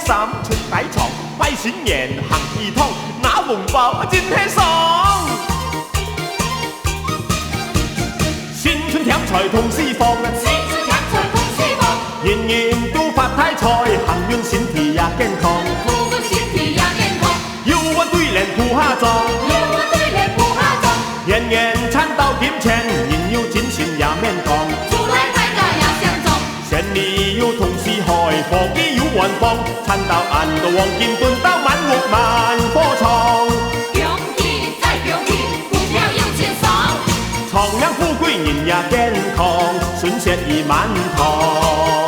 衫出大床，拜新年行一通，拿红包真轻松。新春添财通四方，新春添财通四方，人人都发大财，行运身体也健康。富贵身体也健康，有我对联铺下妆，有我对联不下妆，年年赚到金钱，人有真心也免讲。出来大家也相中，千里有同四海，福气有远方，赚到暗到黄金炖到满屋满货仓。恭喜再恭喜，股票有钱爽，长命富贵人也健康，春节已满堂。